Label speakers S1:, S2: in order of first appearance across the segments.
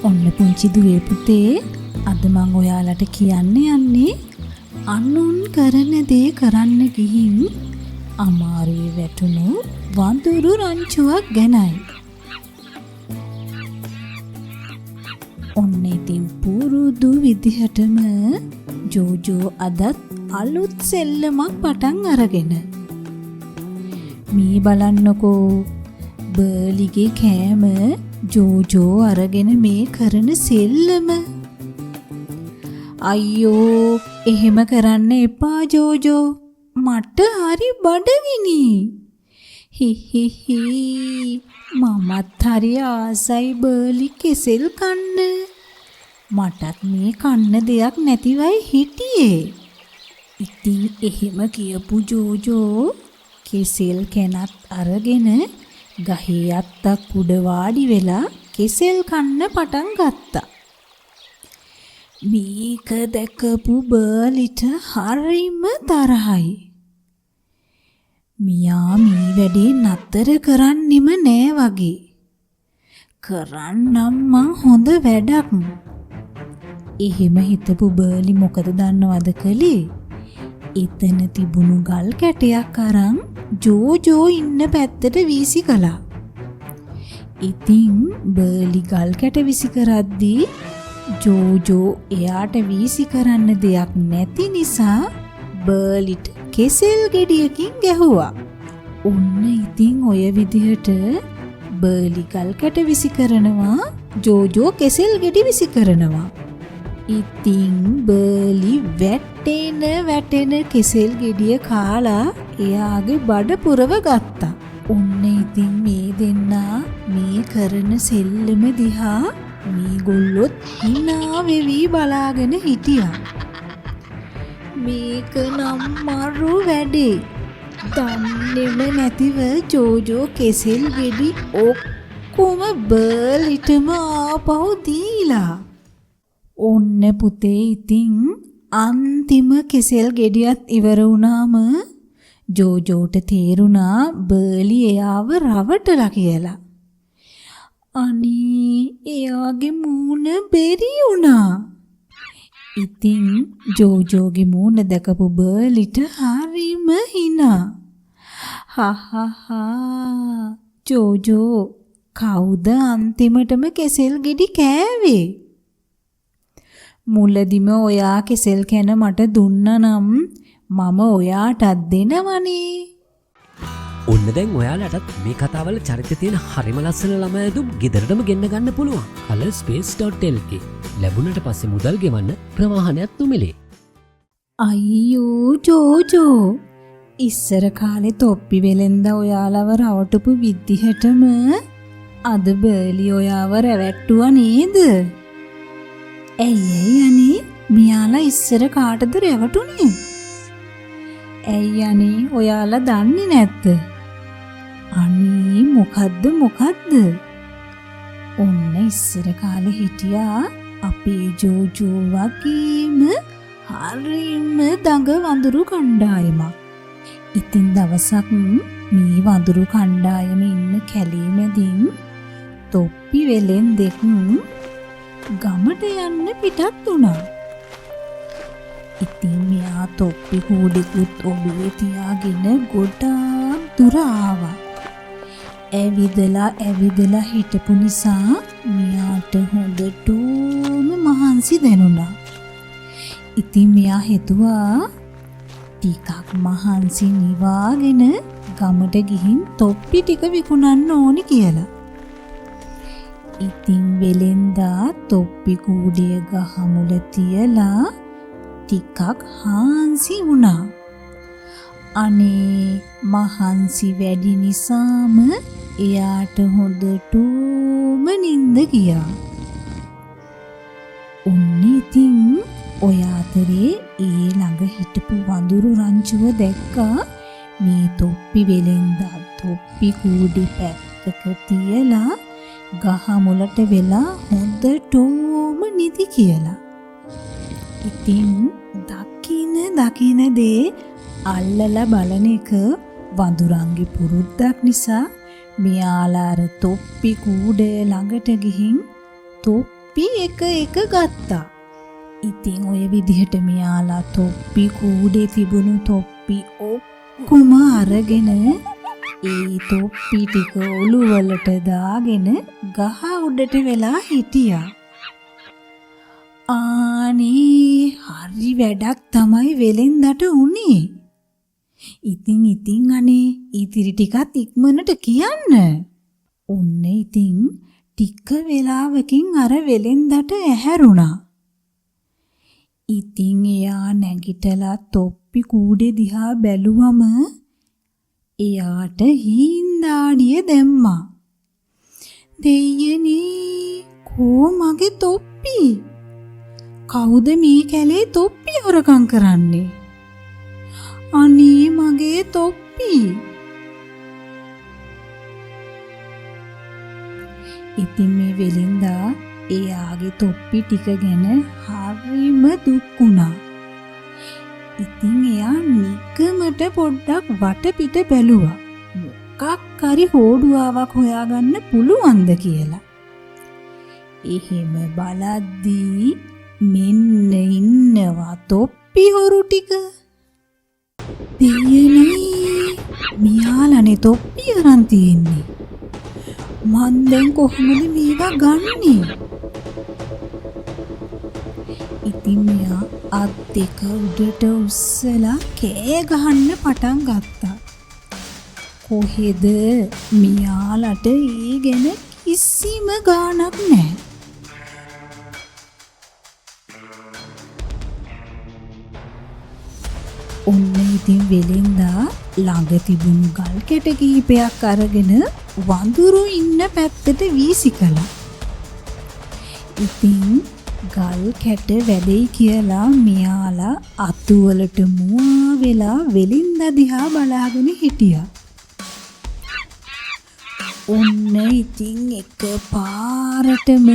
S1: ඔන්න පුංචි දුවේ පුතේ අද මං ඔයාලට කියන්න යන්නේ අනුන් කරන දේ කරන්න ගිහින් අමාරුවේ වැටුණු වඳුරු රංචුවක් ගැනයි. ඔන්න ඉතින් පුරුදු විදිහටම ජෝජෝ අදත් අලුත් සෙල්ලමක් පටන් අරගෙන මේ බලන්නකෝ බර්ලිගේ කෑම ජෝජෝ අරගෙන මේ කරන සෙල්ලම. අයියෝ එහෙම කරන්න එපා ජෝජෝ, මට හරි බඩගිනි. හිහිහි මමත් හරි ආසයි බර්ලි කෙසෙල් කන්න. මටත් මේ කන්න දෙයක් නැතිවයි හිටියේ. ඉතින් එහෙම කියපු ජෝජෝ කෙසෙල් කැනත් අරගෙන ගහේ අත්තක් උඩ වාඩි වෙලා කෙසෙල් කන්න පටන් ගත්තා. මේක දැකපු බර්ලිට හරිම තරහයි. මියා මේ වැඩේ නතර කරන්නෙම නෑ වගේ. කරන්නම් මං හොඳ වැඩක්. එහෙම හිතපු බර්ලි මොකද දන්නවද කළේ? එතන තිබුණු ගල් කැටයක් අරන් ජෝජෝ ඉන්න පැත්තට වීසි කළා. ඉතින් බර්ලි ගල් කැට විසි කරද්දී ජෝජෝ එයාට වීසි කරන්න දෙයක් නැති නිසා බර්ලිට කෙසෙල් ගෙඩියකින් ගැහුවා. ඔන්න ඉතින් ඔය විදිහට බර්ලි ගල් කැට විසි කරනවා, ජෝජෝ කෙසෙල් ගෙඩි විසි කරනවා. ඉතින් බර්ලි වැටෙන කෙසෙල් ගෙඩිය කාලා එයාගේ බඩ පුරව ගත්තා. ඔන්න ඉතින් මේ දෙන්නා මේ කරන සෙල්ලම දිහා මේගොල්ලොත් hina වෙවි බලාගෙන හිටියා. මේක නම් මරු වැඩේ. දන්නේම නැතිව ජෝජෝ කෙසෙල් ගෙඩි ඔක්කොම බර්ලිටම ආපහු දීලා. ඔන්න පුතේ ඉතින් අන්තිම කෙසෙල් ගෙඩියත් ඉවර වුණාම ජෝජෝට තේරුණා බර්ලි එයාව රවටලා කියලා. අනේ එයාගේ මූණ බෙරි වුණා. ඉතින් ජෝජෝගේ මූණ දැකපු බර්ලිට හරිම hina. හහහා ජෝජෝ කවුද අන්තිමටම කෙසෙල් ගෙඩි කෑවේ? මුලදිම ඔයා කෙසෙල් කැන මට දුන්නා නම් මම ඔයාටත් දෙනවනේ.
S2: ඔන්න දැන් ඔයාලටත් මේ කතාවල චරිත තියෙන හරිම ලස්සන ළමයි දුම් ගෙදරටම ගෙන්න ගන්න පුළුවන්. colorSpace.lk ලැබුණට පස්සේ මුදල් ගෙවන්න ප්‍රවාහනයක් තුමිලේ.
S1: අයියෝ ජෝජෝ ඉස්සර කාලේ තොප්පි වෙලෙන්ද ඔයාලව රවටපු විදිහටම අද බර්ලි ඔයාව රැවට්ටුවා නේද? ඇයි අනේ මියාලා ඉස්සර කාටද රැවටුනේ? ඇයි අනේ ඔයාලා දන්නේ නැද්ද? අනේ මොකද්ද? ඔන්න ඉස්සර කාලේ හිටියා අපේ ජෝජෝ වගේම හරිම දඟ වඳුරු කණ්ඩායමක්. ඉතින් දවසක් මේ වඳුරු කණ්ඩායමේ ඉන්න කැලේ මැදින් තොප්පි වෙලෙන් දෙක ගමට යන්න පිටත් වුණා. ඉතින් මෙයා තොප්පි කූඩෙකුත් ඔළුවේ තියාගෙන ගොඩාක් දුර ආවා. ඇවිදලා හිටපු නිසා මෙයාට හොඳටම මහන්සි දැනුණා. ඉතින් මෙයා හිතුවා ටිකක් මහන්සි නිවාගෙන ගමට ගිහින් තොප්පි ටික විකුණන්න ඕනි කියලා. ඉතින් වෙලෙන්දා තොප්පි කූඩිය ගහ මුල තියලා ටිකක් හාන්සි වුණා. අනේ මහන්සි වැඩි නිසාම එයාට හොඳටම නිින්ද ගියා. ඉතින් ඔය අතරේ ඒ ළඟ හිටපු වඳුරු රංචුව දැක්කා මේ තොප්පි වෙලෙන්දා තොප්පි කූඩි පැත්තක තියලා ගහ මුලට වෙලා හොඳටම නිදි කියලා. ඉතින් දකින දේ අල්ලලා බලන එක වඳුරන්ගේ පුරුද්දක් නිසා මෙයාලා අර තොප්පි කූඩය ළඟට ගිහින් තොප්පි එක ගත්තා. ඉතින් ඔය විදිහට මෙයාලා තොප්පි කූඩේ තිබුණු තොප්පි ඔක්කොම අරගෙන ඒ තොප්පි ටික ඔළුවලට දාගෙන ගහ උඩට වෙලා හිටියා. ආනේ හරි වැඩක් තමයි වෙලෙන්දට උනේ. ඉතින් අනේ ඉතිරි ටිකත් ඉක්මනට කියන්න. ඔන්න ඉතින් ටික වෙලාවකින් අර වෙලෙන්දට ඇහැරුණා. ඉතින් එයා නැගිටලා තොප්පි කූඩේ දිහා බැලුවම එයාට හින්දාඩිය දැම්මා. දෙයනේ කෝ මගේ තොප්පි? කවුද මේ කැලේ තොප්පි හොරකම් කරන්නේ? අනේ මගේ තොප්පි. ඉතින් මේ වෙලින්දා එයාගේ තොප්පි ටික ගැන හරිම දුක් වුණා. ඉතින් එයා නිකමට පොඩ්ඩක් වටපිට බැලුවා. මොකක් හරි හොඩුවාවක් හොයාගන්න පුළුවන්ද කියලා. එහෙම බලද්දී මෙන්න ඉන්නවා තොප්පි හොරු ටික. දෙයනේ මියාලනේ තොප්පි අරන් තියෙන්නේ. මන් දැන් කොහොමද මේවා ගන්නේ? ඉතින් මෙයා අත් දෙක උඩට උස්සලා කෑ ගහන්න පටන් ගත්තා. කොහෙද මියාලට ඒ ගැන කිසිම ගාණක් නැහැ. ඔන්න ඉතින් වෙලෙන්දා ළඟ තිබුණු ගල් කැට කිහිපයක් අරගෙන වඳුරු ඉන්න පැත්තට වීසි කළා. ඉතින් ගල් කැට වැඩෙයි කියලා මෙයාලා අතුවලට මුවා වෙලා වෙලින්දා දිහා බලාගෙන හිටියා. ඔන්න ඉතින් එක පාරටම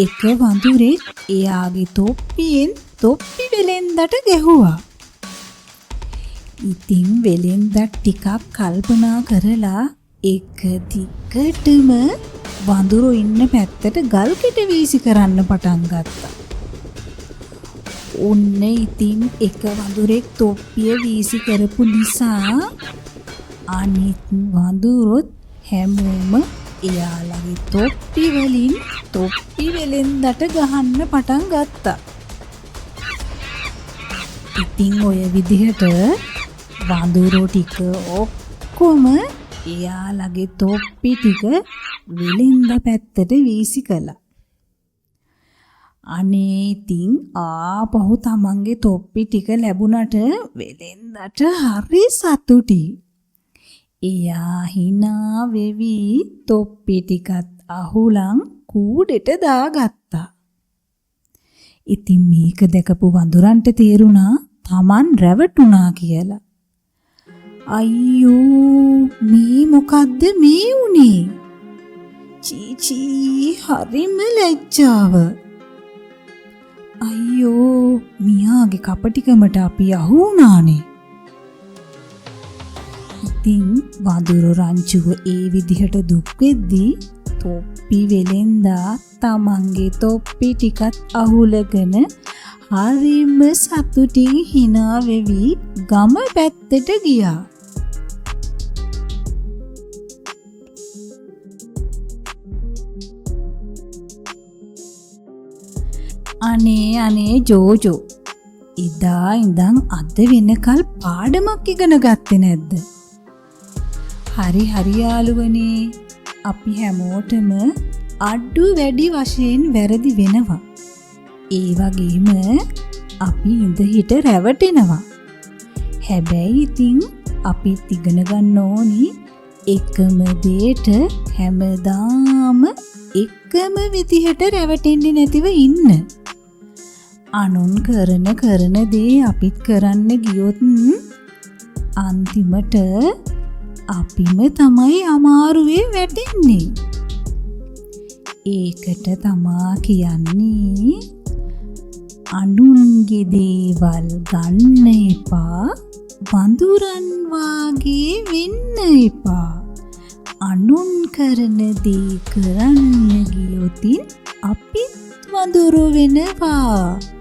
S1: එක වඳුරෙක් එයාගේ තොප්පියෙන් තොප්පි වෙලෙන්දට ගැහුවා. ඉතින් වෙලෙන්දා ටිකක් කල්පනා කරලා එක දිගටම වඳුරු ඉන්න පැත්තට ගල් කෙට වීසි කරන්න පටන් ගත්තා. ඔන්න ඉතින් එක වඳුරෙක් තොප්පිය වීසි කරපු නිසා අනිත් වඳුරොත් හැමෝම එයාලගේ තොප්පි වලින් තොප්පි වෙලෙන්දට ගහන්න පටන් ගත්තා. ඉතින් ඔය විදිහට වඳුරෝ ටික ඔක්කොම එයාලගේ තොප්පි ටික වෙලෙන්දා පැත්තට වීසි කළා. අනේ ඉතින් ආපහු තමන්ගේ තොප්පි ටික ලැබුණට වෙලෙන්දට හරි සතුටුයි. එයා hina වෙවි තොප්පි ටිකත් අහුලන් කූඩෙට දාගත්තා. ඉතින් මේක දැකපු වඳුරන්ට තේරුණා තමන් රැවටුණා කියලා. අයියෝ මේ මොකද්ද මේ උනේ? චීචී හරිම ලැජ්ජාව. අයියෝ මියාගේ කපටිකමට අපි අහු වුණානේ. ඉතින් වඳුරු රංචුව ඒ විදිහට දුක් වෙද්දී තොප්පි වෙලෙන්දා තමන්ගේ තොප්පි ටිකත් අහුලගෙන හරිම සතුටින් hina වෙවි ගම පැත්තට ගියා. අනේ ජෝජෝ එදා ඉඳන් අද වෙනකල් පාඩමක් ඉගෙන ගත්තේ නැද්ද? හරි යාළුවනේ. අපි හැමෝටම අඩු වැඩි වශයෙන් වැරදි වෙනවා. ඒ වගේම අපි ඉඳ හිට රැවටෙනවා. හැබැයි ඉතින් අපිත් ඉගෙන ගන්න ඕනි එකම දේට හැමදාම එකම විදිහට රැවටෙන්නේ නැතිව ඉන්න. අනුන් කරන දේ අපිත් කරන්න ගියොත් අන්තිමට අපිම තමයි අමාරුවේ වැටෙන්නේ. ඒකට තමා කියන්නේ අනුන්ගේ දේවල් ගන්න එපා, වඳුරන් වාගේ වෙන්න එපා. අනුන් කරන දේ කරන්න ගියොතින් අපිත් වඳුරු වෙනවා.